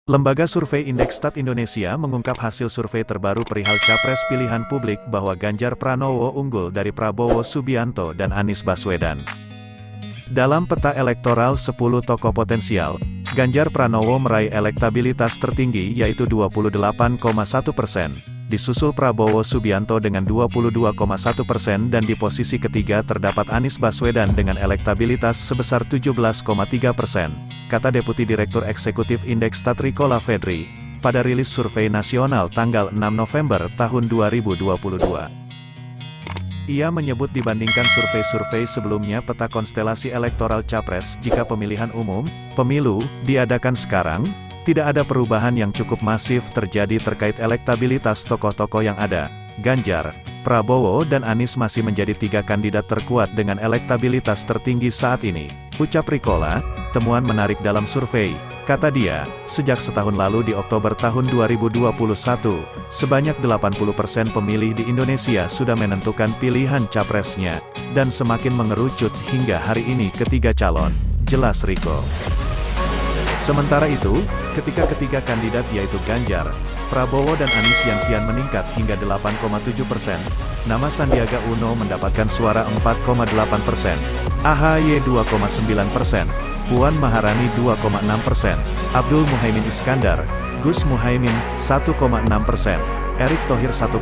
Lembaga Survei Indekstat Indonesia mengungkap hasil survei terbaru perihal capres pilihan publik bahwa Ganjar Pranowo unggul dari Prabowo Subianto dan Anies Baswedan. Dalam peta elektoral 10 tokoh potensial, Ganjar Pranowo meraih elektabilitas tertinggi yaitu 28,1%, disusul Prabowo Subianto dengan 22,1% dan di posisi ketiga terdapat Anies Baswedan dengan elektabilitas sebesar 17,3%, kata Deputi Direktur Eksekutif Indekstat Riko Lafedri, pada rilis survei nasional tanggal 6 November tahun 2022. Ia menyebut dibandingkan survei-survei sebelumnya peta konstelasi elektoral capres jika pemilihan umum, pemilu, diadakan sekarang, tidak ada perubahan yang cukup masif terjadi terkait elektabilitas tokoh-tokoh yang ada. Ganjar, Prabowo dan Anies masih menjadi tiga kandidat terkuat dengan elektabilitas tertinggi saat ini, ucap Rikola. Temuan menarik dalam survei, kata dia, sejak setahun lalu di Oktober tahun 2021, sebanyak 80% pemilih di Indonesia sudah menentukan pilihan capresnya, dan semakin mengerucut hingga hari ini ketiga calon, jelas Riko. Sementara itu, ketika ketiga kandidat yaitu Ganjar, Prabowo dan Anies yang kian meningkat hingga 8,7%, nama Sandiaga Uno mendapatkan suara 4,8%, AHY 2,9%, Puan Maharani 2,6%, Abdul Muhaimin Iskandar, Gus Muhaimin 1,6%, Erick Thohir 1,1%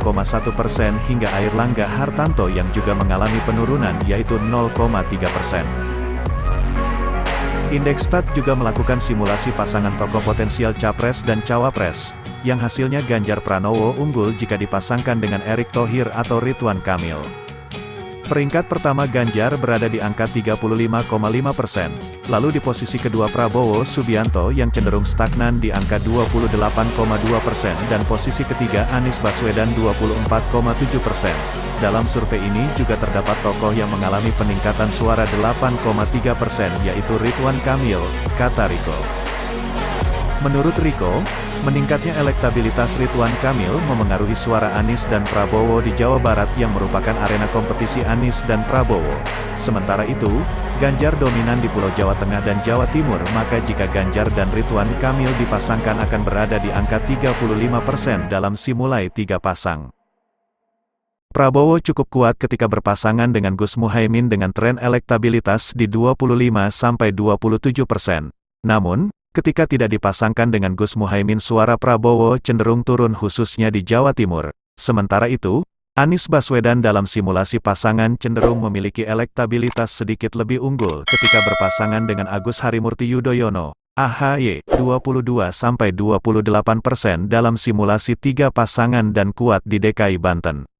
hingga Airlangga Hartarto yang juga mengalami penurunan yaitu 0,3%. Indekstat juga melakukan simulasi pasangan tokoh potensial capres dan cawapres, yang hasilnya Ganjar Pranowo unggul jika dipasangkan dengan Erick Thohir atau Ridwan Kamil. Peringkat pertama Ganjar berada di angka 35,5%, lalu di posisi kedua Prabowo Subianto yang cenderung stagnan di angka 28,2% dan posisi ketiga Anies Baswedan 24,7%. Dalam survei ini juga terdapat tokoh yang mengalami peningkatan suara 8,3% yaitu Ridwan Kamil, kata Riko. Menurut Riko, meningkatnya elektabilitas Ridwan Kamil memengaruhi suara Anies dan Prabowo di Jawa Barat yang merupakan arena kompetisi Anies dan Prabowo. Sementara itu, Ganjar dominan di Pulau Jawa Tengah dan Jawa Timur, maka jika Ganjar dan Ridwan Kamil dipasangkan akan berada di angka 35% dalam simulai tiga pasang. Prabowo cukup kuat ketika berpasangan dengan Gus Muhaimin dengan tren elektabilitas di 25–27%. Namun, ketika tidak dipasangkan dengan Gus Muhaimin suara Prabowo cenderung turun khususnya di Jawa Timur. Sementara itu, Anies Baswedan dalam simulasi pasangan cenderung memiliki elektabilitas sedikit lebih unggul ketika berpasangan dengan Agus Harimurti Yudhoyono, AHY, 22–28% dalam simulasi tiga pasangan dan kuat di DKI Banten.